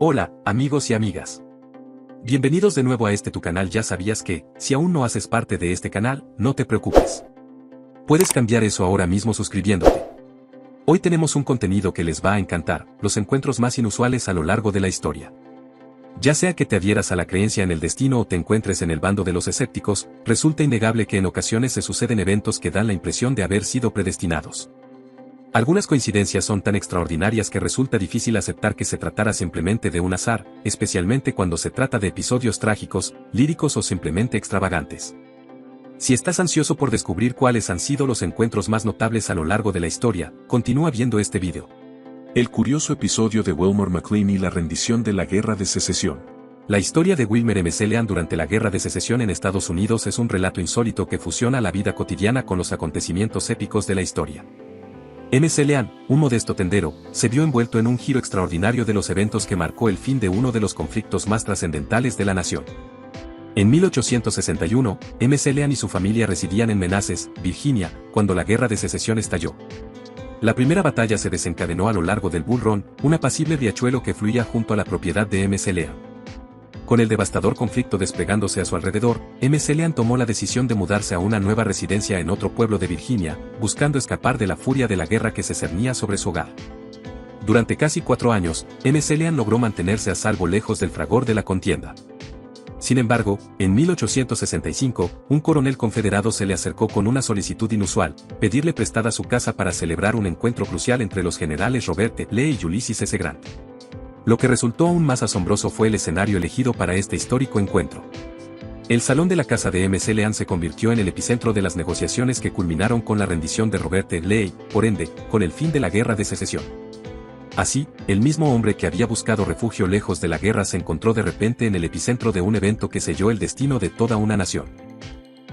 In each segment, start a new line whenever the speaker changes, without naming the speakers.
Hola, amigos y amigas. Bienvenidos de nuevo a tu canal. Ya sabías que, si aún no haces parte de este canal, no te preocupes. Puedes cambiar eso ahora mismo suscribiéndote. Hoy tenemos un contenido que les va a encantar, los encuentros más inusuales a lo largo de la historia. Ya sea que te adhieras a la creencia en el destino o te encuentres en el bando de los escépticos, resulta innegable que en ocasiones se suceden eventos que dan la impresión de haber sido predestinados. Algunas coincidencias son tan extraordinarias que resulta difícil aceptar que se tratara simplemente de un azar, especialmente cuando se trata de episodios trágicos, líricos o simplemente extravagantes. Si estás ansioso por descubrir cuáles han sido los encuentros más notables a lo largo de la historia, continúa viendo este video.
El curioso episodio de Wilmer McLean y la rendición de la Guerra de Secesión.
La historia de Wilmer McLean durante la Guerra de Secesión en Estados Unidos es un relato insólito que fusiona la vida cotidiana con los acontecimientos épicos de la historia. McLean, un modesto tendero, se vio envuelto en un giro extraordinario de los eventos que marcó el fin de uno de los conflictos más trascendentales de la nación. En 1861, McLean y su familia residían en Manassas, Virginia, cuando la Guerra de Secesión estalló. La primera batalla se desencadenó a lo largo del Bull Run, un apacible riachuelo que fluía junto a la propiedad de McLean. Con el devastador conflicto desplegándose a su alrededor, McLean tomó la decisión de mudarse a una nueva residencia en otro pueblo de Virginia, buscando escapar de la furia de la guerra que se cernía sobre su hogar. Durante casi 4 años, McLean logró mantenerse a salvo lejos del fragor de la contienda. Sin embargo, en 1865, un coronel confederado se le acercó con una solicitud inusual, pedirle prestada su casa para celebrar un encuentro crucial entre los generales Robert E. Lee y Ulysses S. Grant. Lo que resultó aún más asombroso fue el escenario elegido para este histórico encuentro. El salón de la casa de McLean se convirtió en el epicentro de las negociaciones que culminaron con la rendición de Robert E. Lee, por ende, con el fin de la Guerra de Secesión. Así, el mismo hombre que había buscado refugio lejos de la guerra se encontró de repente en el epicentro de un evento que selló el destino de toda una nación.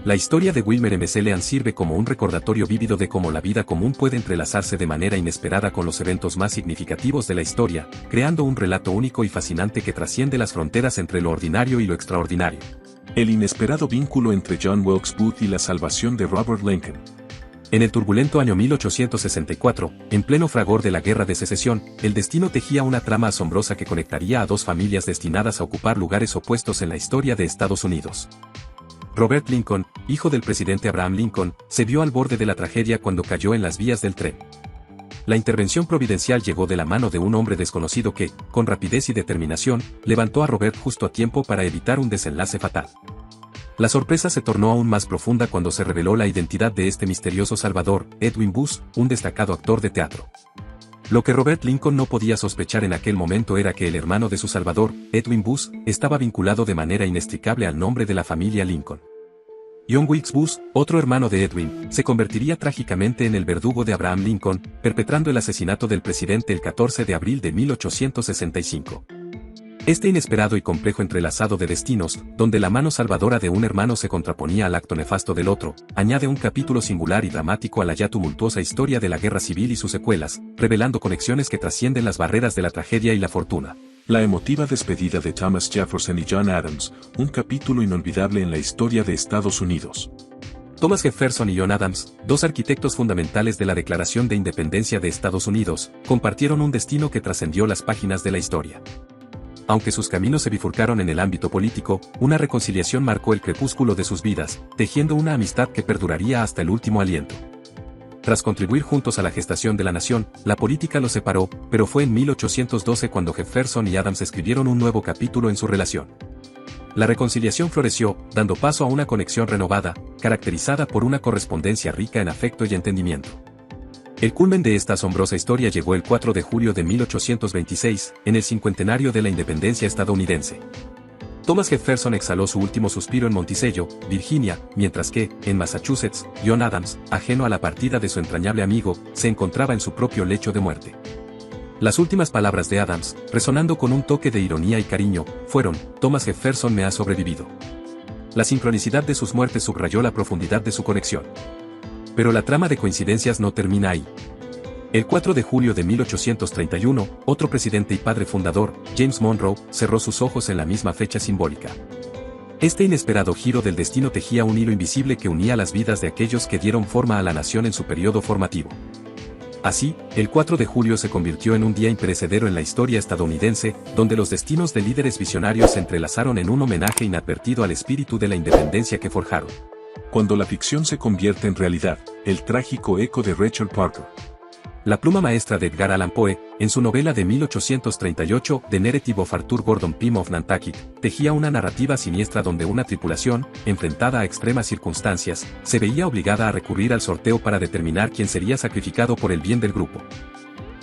La historia de Wilmer McLean sirve como un recordatorio vívido de cómo la vida común puede entrelazarse de manera inesperada con los eventos más significativos de la historia, creando un relato único y fascinante que trasciende las fronteras entre lo ordinario y lo extraordinario.
El inesperado vínculo entre John Wilkes Booth y la salvación de Robert Lincoln.
En el turbulento año 1864, en pleno fragor de la Guerra de Secesión, el destino tejía una trama asombrosa que conectaría a dos familias destinadas a ocupar lugares opuestos en la historia de Estados Unidos. Robert Lincoln, hijo del presidente Abraham Lincoln, se vio al borde de la tragedia cuando cayó en las vías del tren. La intervención providencial llegó de la mano de un hombre desconocido que, con rapidez y determinación, levantó a Robert justo a tiempo para evitar un desenlace fatal. La sorpresa se tornó aún más profunda cuando se reveló la identidad de este misterioso salvador, Edwin Booth, un destacado actor de teatro. Lo que Robert Lincoln no podía sospechar en aquel momento era que el hermano de su salvador, Edwin Booth, estaba vinculado de manera inextricable al nombre de la familia Lincoln. John Wilkes Booth, otro hermano de Edwin, se convertiría trágicamente en el verdugo de Abraham Lincoln, perpetrando el asesinato del presidente el 14 de abril de 1865. Este inesperado y complejo entrelazado de destinos, donde la mano salvadora de un hermano se contraponía al acto nefasto del otro, añade un capítulo singular y dramático a la ya tumultuosa historia de la guerra civil y sus secuelas, revelando conexiones que trascienden las barreras de la tragedia y la fortuna.
La emotiva despedida de Thomas Jefferson y John Adams, un capítulo inolvidable en la historia de Estados Unidos.
Thomas Jefferson y John Adams, dos arquitectos fundamentales de la Declaración de Independencia de Estados Unidos, compartieron un destino que trascendió las páginas de la historia. Aunque sus caminos se bifurcaron en el ámbito político, una reconciliación marcó el crepúsculo de sus vidas, tejiendo una amistad que perduraría hasta el último aliento. Tras contribuir juntos a la gestación de la nación, la política los separó, pero fue en 1812 cuando Jefferson y Adams escribieron un nuevo capítulo en su relación. La reconciliación floreció, dando paso a una conexión renovada, caracterizada por una correspondencia rica en afecto y entendimiento. El culmen de esta asombrosa historia llegó el 4 de julio de 1826, en el cincuentenario de la independencia estadounidense. Thomas Jefferson exhaló su último suspiro en Monticello, Virginia, mientras que, en Massachusetts, John Adams, ajeno a la partida de su entrañable amigo, se encontraba en su propio lecho de muerte. Las últimas palabras de Adams, resonando con un toque de ironía y cariño, fueron: Thomas Jefferson me ha sobrevivido. La sincronicidad de sus muertes subrayó la profundidad de su conexión. Pero la trama de coincidencias no termina ahí. El 4 de julio de 1831, otro presidente y padre fundador, James Monroe, cerró sus ojos en la misma fecha simbólica. Este inesperado giro del destino tejía un hilo invisible que unía las vidas de aquellos que dieron forma a la nación en su periodo formativo. Así, el 4 de julio se convirtió en un día imperecedero en la historia estadounidense, donde los destinos de líderes visionarios se entrelazaron en un homenaje inadvertido al espíritu de la independencia que forjaron.
Cuando la ficción se convierte en realidad, el trágico eco de Rachel Parker.
La pluma maestra de Edgar Allan Poe, en su novela de 1838, The Narrative of Arthur Gordon Pym of Nantucket, tejía una narrativa siniestra donde una tripulación, enfrentada a extremas circunstancias, se veía obligada a recurrir al sorteo para determinar quién sería sacrificado por el bien del grupo.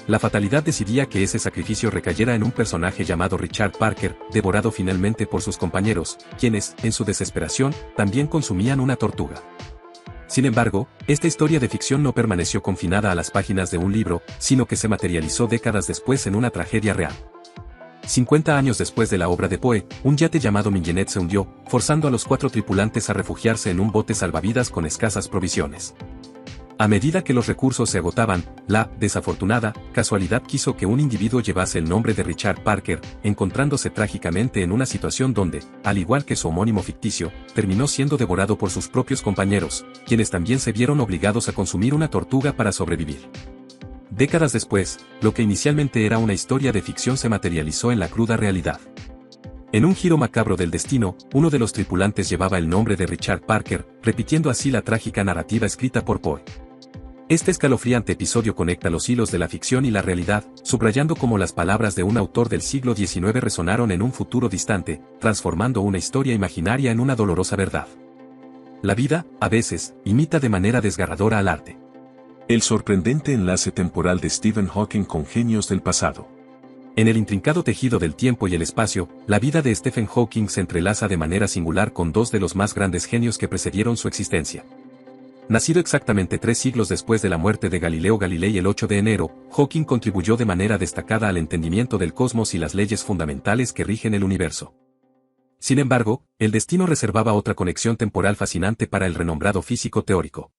La fatalidad decidía que ese sacrificio recayera en un personaje llamado Richard Parker, devorado finalmente por sus compañeros, quienes, en su desesperación, también consumían una tortuga. Sin embargo, esta historia de ficción no permaneció confinada a las páginas de un libro, sino que se materializó décadas después en una tragedia real. 50 años después de la obra de Poe, un yate llamado Mingenet se hundió, forzando a los 4 tripulantes a refugiarse en un bote salvavidas con escasas provisiones. A medida que los recursos se agotaban, la desafortunada casualidad quiso que un individuo llevase el nombre de Richard Parker, encontrándose trágicamente en una situación donde, al igual que su homónimo ficticio, terminó siendo devorado por sus propios compañeros, quienes también se vieron obligados a consumir una tortuga para sobrevivir. Décadas después, lo que inicialmente era una historia de ficción se materializó en la cruda realidad. En un giro macabro del destino, uno de los tripulantes llevaba el nombre de Richard Parker, repitiendo así la trágica narrativa escrita por Poe. Este escalofriante episodio conecta los hilos de la ficción y la realidad, subrayando cómo las palabras de un autor del siglo XIX resonaron en un futuro distante, transformando una historia imaginaria en una dolorosa verdad. La vida, a veces, imita de manera desgarradora al arte.
El sorprendente enlace temporal de Stephen Hawking con genios del pasado.
En el intrincado tejido del tiempo y el espacio, la vida de Stephen Hawking se entrelaza de manera singular con 2 de los más grandes genios que precedieron su existencia. Nacido exactamente 3 siglos después de la muerte de Galileo Galilei el 8 de enero, Hawking contribuyó de manera destacada al entendimiento del cosmos y las leyes fundamentales que rigen el universo. Sin embargo, el destino reservaba otra conexión temporal fascinante para el renombrado físico teórico.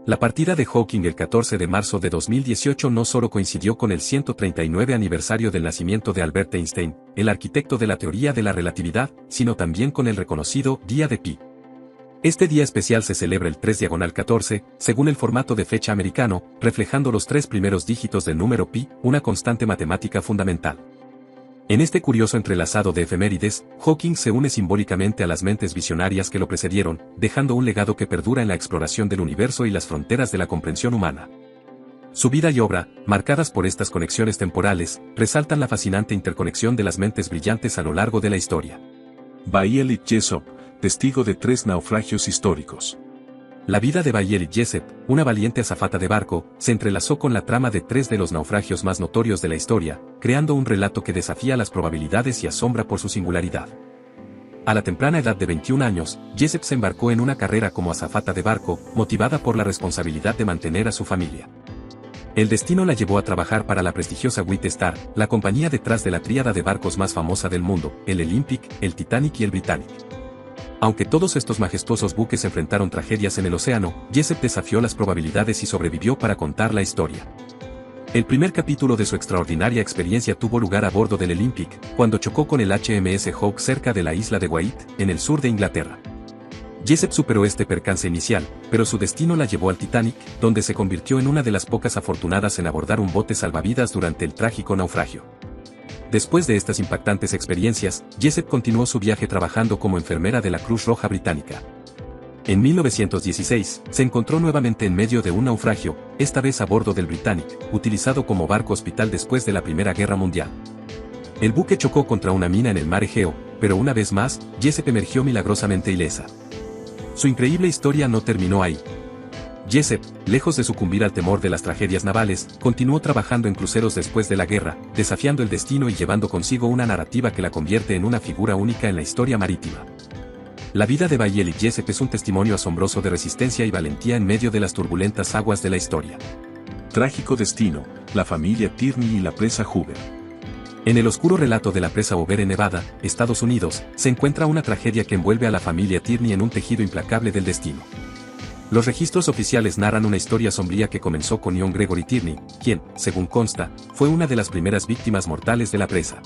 La partida de Hawking el 14 de marzo de 2018 no solo coincidió con el 139 aniversario del nacimiento de Albert Einstein, el arquitecto de la teoría de la relatividad, sino también con el reconocido Día de Pi. Este día especial se celebra el 3/14, según el formato de fecha americano, reflejando los 3 primeros dígitos del número pi, una constante matemática fundamental. En este curioso entrelazado de efemérides, Hawking se une simbólicamente a las mentes visionarias que lo precedieron, dejando un legado que perdura en la exploración del universo y las fronteras de la comprensión humana. Su vida y obra, marcadas por estas conexiones temporales, resaltan la fascinante interconexión de las mentes brillantes a lo largo de la historia.
Bailey Jessop, testigo de 3 naufragios históricos.
La vida de Bailey Jessop, una valiente azafata de barco, se entrelazó con la trama de 3 de los naufragios más notorios de la historia, creando un relato que desafía las probabilidades y asombra por su singularidad. A la temprana edad de 21 años, Jessop se embarcó en una carrera como azafata de barco, motivada por la responsabilidad de mantener a su familia. El destino la llevó a trabajar para la prestigiosa White Star, la compañía detrás de la tríada de barcos más famosa del mundo, el Olympic, el Titanic y el Britannic. Aunque todos estos majestuosos buques enfrentaron tragedias en el océano, Jessop desafió las probabilidades y sobrevivió para contar la historia. El primer capítulo de su extraordinaria experiencia tuvo lugar a bordo del Olympic, cuando chocó con el HMS Hawke cerca de la isla de Wight, en el sur de Inglaterra. Jessop superó este percance inicial, pero su destino la llevó al Titanic, donde se convirtió en una de las pocas afortunadas en abordar un bote salvavidas durante el trágico naufragio. Después de estas impactantes experiencias, Jessop continuó su viaje trabajando como enfermera de la Cruz Roja Británica. En 1916, se encontró nuevamente en medio de un naufragio, esta vez a bordo del Britannic, utilizado como barco hospital después de la Primera Guerra Mundial. El buque chocó contra una mina en el mar Egeo, pero una vez más, Jessop emergió milagrosamente ilesa. Su increíble historia no terminó ahí. Jessop, lejos de sucumbir al temor de las tragedias navales, continuó trabajando en cruceros después de la guerra, desafiando el destino y llevando consigo una narrativa que la convierte en una figura única en la historia marítima. La vida de Bailey Jessop es un testimonio asombroso de resistencia y valentía en medio de las turbulentas aguas de la historia.
Trágico destino, la familia Tierney y la presa Hoover.
En el oscuro relato de la presa Hoover en Nevada, Estados Unidos, se encuentra una tragedia que envuelve a la familia Tierney en un tejido implacable del destino. Los registros oficiales narran una historia sombría que comenzó con John Gregory Tierney, quien, según consta, fue una de las primeras víctimas mortales de la presa.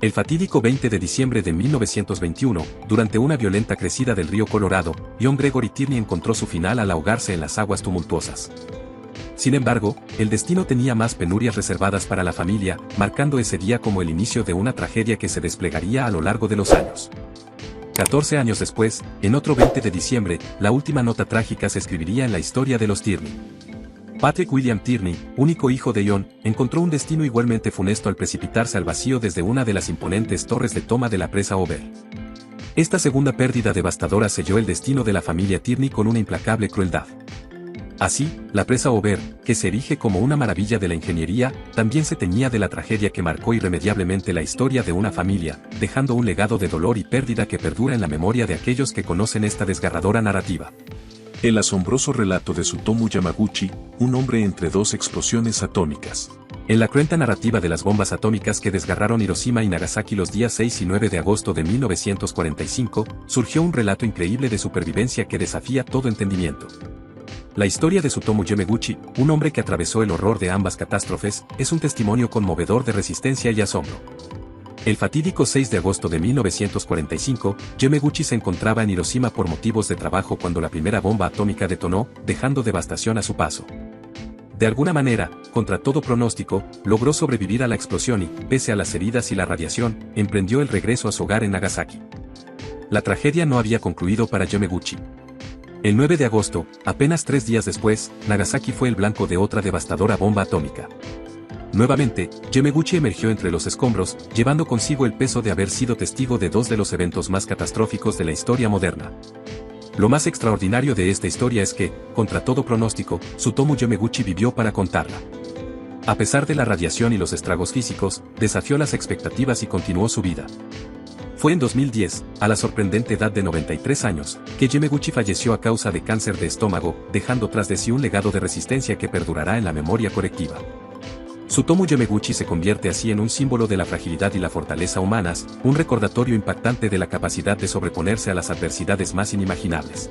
El fatídico 20 de diciembre de 1921, durante una violenta crecida del río Colorado, John Gregory Tierney encontró su final al ahogarse en las aguas tumultuosas. Sin embargo, el destino tenía más penurias reservadas para la familia, marcando ese día como el inicio de una tragedia que se desplegaría a lo largo de los años. 14 años después, en otro 20 de diciembre, la última nota trágica se escribiría en la historia de los Tierney. Patrick William Tierney, único hijo de John, encontró un destino igualmente funesto al precipitarse al vacío desde una de las imponentes torres de toma de la presa Over. Esta segunda pérdida devastadora selló el destino de la familia Tierney con una implacable crueldad. Así, la presa Over, que se erige como una maravilla de la ingeniería, también se teñía de la tragedia que marcó irremediablemente la historia de una familia, dejando un legado de dolor y pérdida que perdura en la memoria de aquellos que conocen esta desgarradora narrativa.
El asombroso relato de Tsutomu Yamaguchi, un hombre entre dos explosiones atómicas.
En la cruenta narrativa de las bombas atómicas que desgarraron Hiroshima y Nagasaki los días 6 y 9 de agosto de 1945, surgió un relato increíble de supervivencia que desafía todo entendimiento. La historia de Tsutomu Yamaguchi, un hombre que atravesó el horror de ambas catástrofes, es un testimonio conmovedor de resistencia y asombro. El fatídico 6 de agosto de 1945, Yamaguchi se encontraba en Hiroshima por motivos de trabajo cuando la primera bomba atómica detonó, dejando devastación a su paso. De alguna manera, contra todo pronóstico, logró sobrevivir a la explosión y, pese a las heridas y la radiación, emprendió el regreso a su hogar en Nagasaki. La tragedia no había concluido para Yamaguchi. El 9 de agosto, apenas 3 días después, Nagasaki fue el blanco de otra devastadora bomba atómica. Nuevamente, Yamaguchi emergió entre los escombros, llevando consigo el peso de haber sido testigo de dos de los eventos más catastróficos de la historia moderna. Lo más extraordinario de esta historia es que, contra todo pronóstico, Tsutomu Yamaguchi vivió para contarla. A pesar de la radiación y los estragos físicos, desafió las expectativas y continuó su vida. Fue en 2010, a la sorprendente edad de 93 años, que Yamaguchi falleció a causa de cáncer de estómago, dejando tras de sí un legado de resistencia que perdurará en la memoria colectiva. Tsutomu Yamaguchi se convierte así en un símbolo de la fragilidad y la fortaleza humanas, un recordatorio impactante de la capacidad de sobreponerse a las adversidades más inimaginables.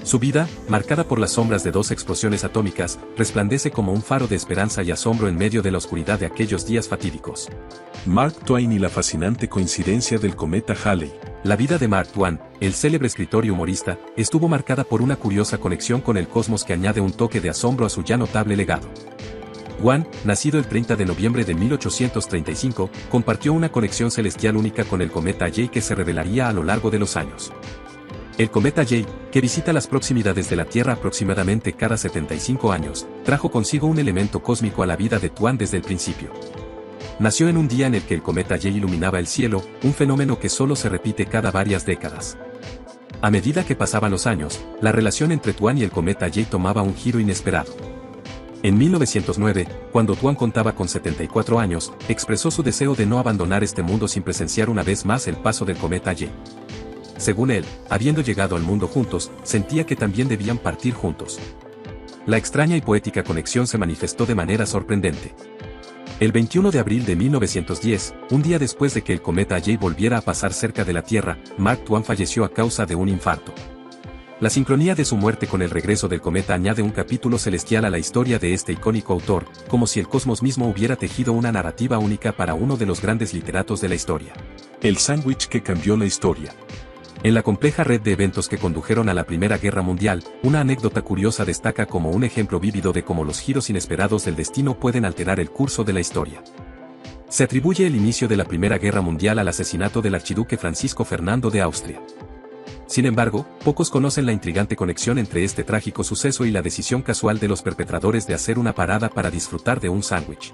Su vida, marcada por las sombras de dos explosiones atómicas, resplandece como un faro de esperanza y asombro en medio de la oscuridad de aquellos días fatídicos.
Mark Twain y la fascinante coincidencia del cometa Halley.
La vida de Mark Twain, el célebre escritor y humorista, estuvo marcada por una curiosa conexión con el cosmos que añade un toque de asombro a su ya notable legado. Twain, nacido el 30 de noviembre de 1835, compartió una conexión celestial única con el cometa Halley que se revelaría a lo largo de los años. El cometa Halley, que visita las proximidades de la Tierra aproximadamente cada 75 años, trajo consigo un elemento cósmico a la vida de Twain desde el principio. Nació en un día en el que el cometa Halley iluminaba el cielo, un fenómeno que solo se repite cada varias décadas. A medida que pasaban los años, la relación entre Twain y el cometa Halley tomaba un giro inesperado. En 1909, cuando Twain contaba con 74 años, expresó su deseo de no abandonar este mundo sin presenciar una vez más el paso del cometa Halley. Según él, habiendo llegado al mundo juntos, sentía que también debían partir juntos. La extraña y poética conexión se manifestó de manera sorprendente. El 21 de abril de 1910, un día después de que el cometa Halley volviera a pasar cerca de la Tierra, Mark Twain falleció a causa de un infarto. La sincronía de su muerte con el regreso del cometa añade un capítulo celestial a la historia de este icónico autor, como si el cosmos mismo hubiera tejido una narrativa única para uno de los grandes literatos de la historia.
El sándwich que cambió la historia.
En la compleja red de eventos que condujeron a la Primera Guerra Mundial, una anécdota curiosa destaca como un ejemplo vívido de cómo los giros inesperados del destino pueden alterar el curso de la historia. Se atribuye el inicio de la Primera Guerra Mundial al asesinato del archiduque Francisco Fernando de Austria. Sin embargo, pocos conocen la intrigante conexión entre este trágico suceso y la decisión casual de los perpetradores de hacer una parada para disfrutar de un sándwich.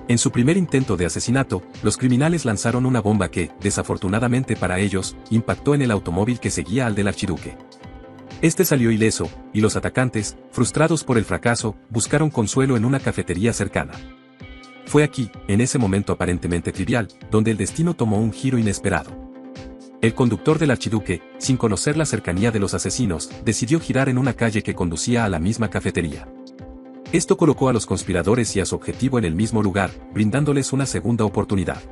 En su primer intento de asesinato, los criminales lanzaron una bomba que, desafortunadamente para ellos, impactó en el automóvil que seguía al del archiduque. Este salió ileso, y los atacantes, frustrados por el fracaso, buscaron consuelo en una cafetería cercana. Fue aquí, en ese momento aparentemente trivial, donde el destino tomó un giro inesperado. El conductor del archiduque, sin conocer la cercanía de los asesinos, decidió girar en una calle que conducía a la misma cafetería. Esto colocó a los conspiradores y a su objetivo en el mismo lugar, brindándoles una segunda oportunidad.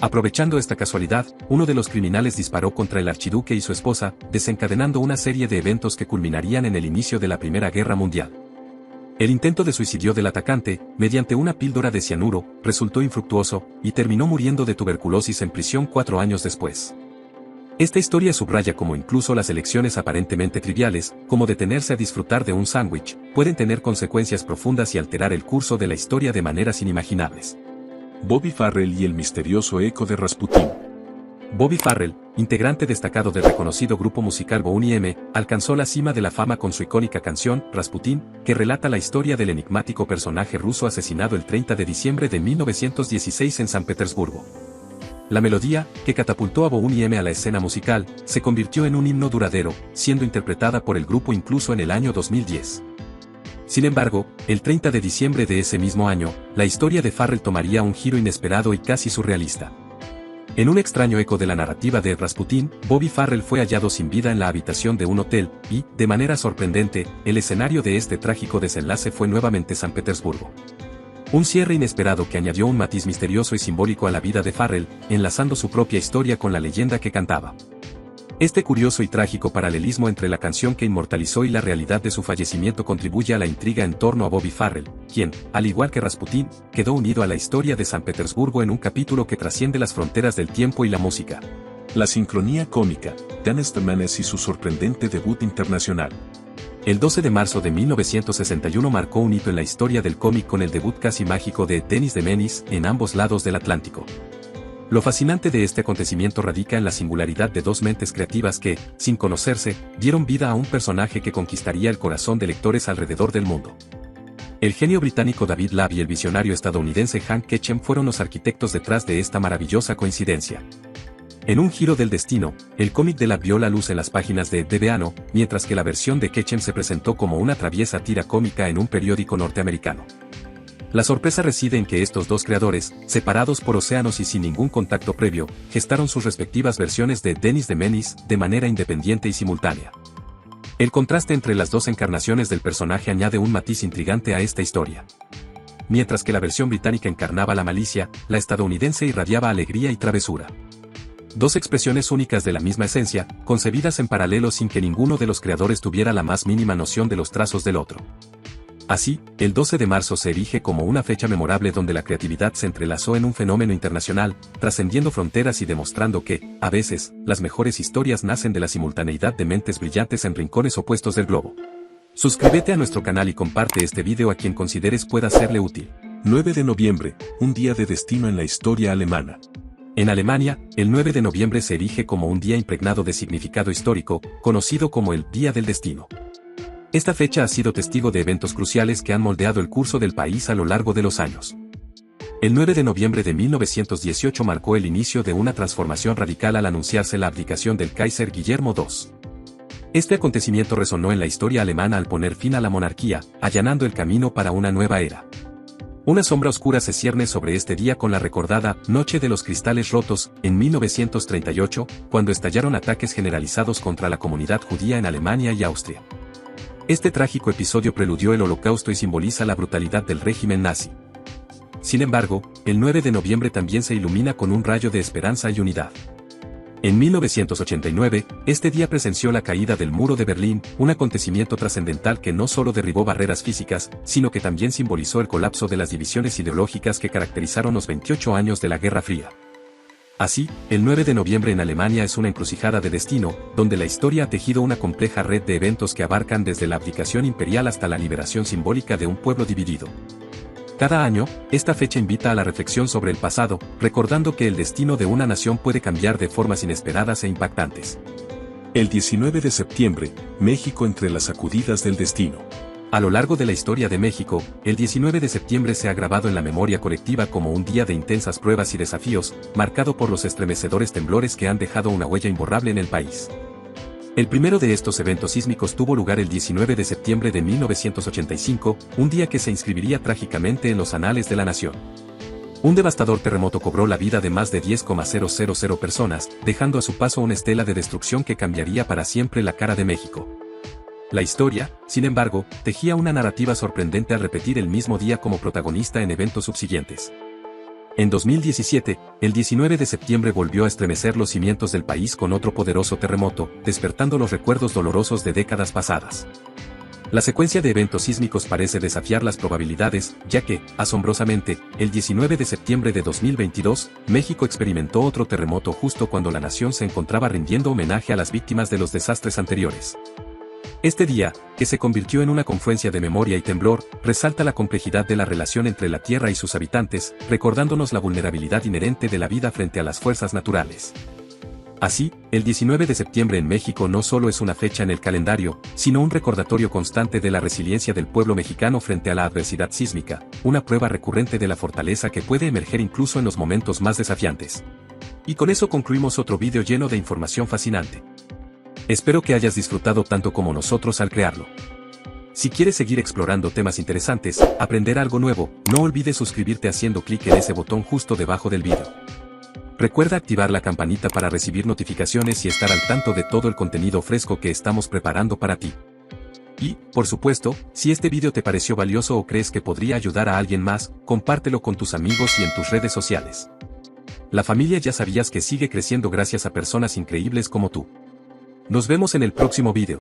Aprovechando esta casualidad, uno de los criminales disparó contra el archiduque y su esposa, desencadenando una serie de eventos que culminarían en el inicio de la Primera Guerra Mundial. El intento de suicidio del atacante, mediante una píldora de cianuro, resultó infructuoso, y terminó muriendo de tuberculosis en prisión 4 años después. Esta historia subraya cómo incluso las elecciones aparentemente triviales, como detenerse a disfrutar de un sándwich, pueden tener consecuencias profundas y alterar el curso de la historia de maneras inimaginables.
Bobby Farrell y el misterioso eco de Rasputín.
Bobby Farrell, integrante destacado del reconocido grupo musical Boney M, alcanzó la cima de la fama con su icónica canción, Rasputín, que relata la historia del enigmático personaje ruso asesinado el 30 de diciembre de 1916 en San Petersburgo. La melodía, que catapultó a Boney M a la escena musical, se convirtió en un himno duradero, siendo interpretada por el grupo incluso en el año 2010. Sin embargo, el 30 de diciembre de ese mismo año, la historia de Farrell tomaría un giro inesperado y casi surrealista. En un extraño eco de la narrativa de Rasputín, Bobby Farrell fue hallado sin vida en la habitación de un hotel, y, de manera sorprendente, el escenario de este trágico desenlace fue nuevamente San Petersburgo. Un cierre inesperado que añadió un matiz misterioso y simbólico a la vida de Farrell, enlazando su propia historia con la leyenda que cantaba. Este curioso y trágico paralelismo entre la canción que inmortalizó y la realidad de su fallecimiento contribuye a la intriga en torno a Bobby Farrell, quien, al igual que Rasputín, quedó unido a la historia de San Petersburgo en un capítulo que trasciende las fronteras del tiempo y la música.
La sincronía cómica, Dennis the Menace y su sorprendente debut internacional.
El 12 de marzo de 1961 marcó un hito en la historia del cómic con el debut casi mágico de Dennis the Menace en ambos lados del Atlántico. Lo fascinante de este acontecimiento radica en la singularidad de dos mentes creativas que, sin conocerse, dieron vida a un personaje que conquistaría el corazón de lectores alrededor del mundo. El genio británico David Labb y el visionario estadounidense Hank Ketcham fueron los arquitectos detrás de esta maravillosa coincidencia. En un giro del destino, el cómic de Labb vio la luz en las páginas de Deveano, mientras que la versión de Ketcham se presentó como una traviesa tira cómica en un periódico norteamericano. La sorpresa reside en que estos dos creadores, separados por océanos y sin ningún contacto previo, gestaron sus respectivas versiones de Dennis the Menace de manera independiente y simultánea. El contraste entre las dos encarnaciones del personaje añade un matiz intrigante a esta historia. Mientras que la versión británica encarnaba la malicia, la estadounidense irradiaba alegría y travesura. Dos expresiones únicas de la misma esencia, concebidas en paralelo sin que ninguno de los creadores tuviera la más mínima noción de los trazos del otro. Así, el 12 de marzo se erige como una fecha memorable donde la creatividad se entrelazó en un fenómeno internacional, trascendiendo fronteras y demostrando que, a veces, las mejores historias nacen de la simultaneidad de mentes brillantes en rincones opuestos del globo. Suscríbete a nuestro canal y comparte este video a quien consideres pueda serle útil.
9 de noviembre, un día de destino en la historia alemana.
En Alemania, el 9 de noviembre se erige como un día impregnado de significado histórico, conocido como el Día del Destino. Esta fecha ha sido testigo de eventos cruciales que han moldeado el curso del país a lo largo de los años. El 9 de noviembre de 1918 marcó el inicio de una transformación radical al anunciarse la abdicación del Kaiser Guillermo II. Este acontecimiento resonó en la historia alemana al poner fin a la monarquía, allanando el camino para una nueva era. Una sombra oscura se cierne sobre este día con la recordada Noche de los Cristales Rotos, en 1938, cuando estallaron ataques generalizados contra la comunidad judía en Alemania y Austria. Este trágico episodio preludió el Holocausto y simboliza la brutalidad del régimen nazi. Sin embargo, el 9 de noviembre también se ilumina con un rayo de esperanza y unidad. En 1989, este día presenció la caída del Muro de Berlín, un acontecimiento trascendental que no solo derribó barreras físicas, sino que también simbolizó el colapso de las divisiones ideológicas que caracterizaron los 28 años de la Guerra Fría. Así, el 9 de noviembre en Alemania es una encrucijada de destino, donde la historia ha tejido una compleja red de eventos que abarcan desde la abdicación imperial hasta la liberación simbólica de un pueblo dividido. Cada año, esta fecha invita a la reflexión sobre el pasado, recordando que el destino de una nación puede cambiar de formas inesperadas e impactantes.
El 19 de septiembre, México entre las sacudidas del destino.
A lo largo de la historia de México, el 19 de septiembre se ha grabado en la memoria colectiva como un día de intensas pruebas y desafíos, marcado por los estremecedores temblores que han dejado una huella imborrable en el país. El primero de estos eventos sísmicos tuvo lugar el 19 de septiembre de 1985, un día que se inscribiría trágicamente en los anales de la nación. Un devastador terremoto cobró la vida de más de 10,000 personas, dejando a su paso una estela de destrucción que cambiaría para siempre la cara de México. La historia, sin embargo, tejía una narrativa sorprendente al repetir el mismo día como protagonista en eventos subsiguientes. En 2017, el 19 de septiembre volvió a estremecer los cimientos del país con otro poderoso terremoto, despertando los recuerdos dolorosos de décadas pasadas. La secuencia de eventos sísmicos parece desafiar las probabilidades, ya que, asombrosamente, el 19 de septiembre de 2022, México experimentó otro terremoto justo cuando la nación se encontraba rindiendo homenaje a las víctimas de los desastres anteriores. Este día, que se convirtió en una confluencia de memoria y temblor, resalta la complejidad de la relación entre la Tierra y sus habitantes, recordándonos la vulnerabilidad inherente de la vida frente a las fuerzas naturales. Así, el 19 de septiembre en México no solo es una fecha en el calendario, sino un recordatorio constante de la resiliencia del pueblo mexicano frente a la adversidad sísmica, una prueba recurrente de la fortaleza que puede emerger incluso en los momentos más desafiantes. Y con eso concluimos otro vídeo lleno de información fascinante. Espero que hayas disfrutado tanto como nosotros al crearlo. Si quieres seguir explorando temas interesantes, aprender algo nuevo, no olvides suscribirte haciendo clic en ese botón justo debajo del vídeo. Recuerda activar la campanita para recibir notificaciones y estar al tanto de todo el contenido fresco que estamos preparando para ti. Y, por supuesto, si este vídeo te pareció valioso o crees que podría ayudar a alguien más, compártelo con tus amigos y en tus redes sociales. La familia Ya Sabías que sigue creciendo gracias a personas increíbles como tú. Nos vemos en el próximo vídeo.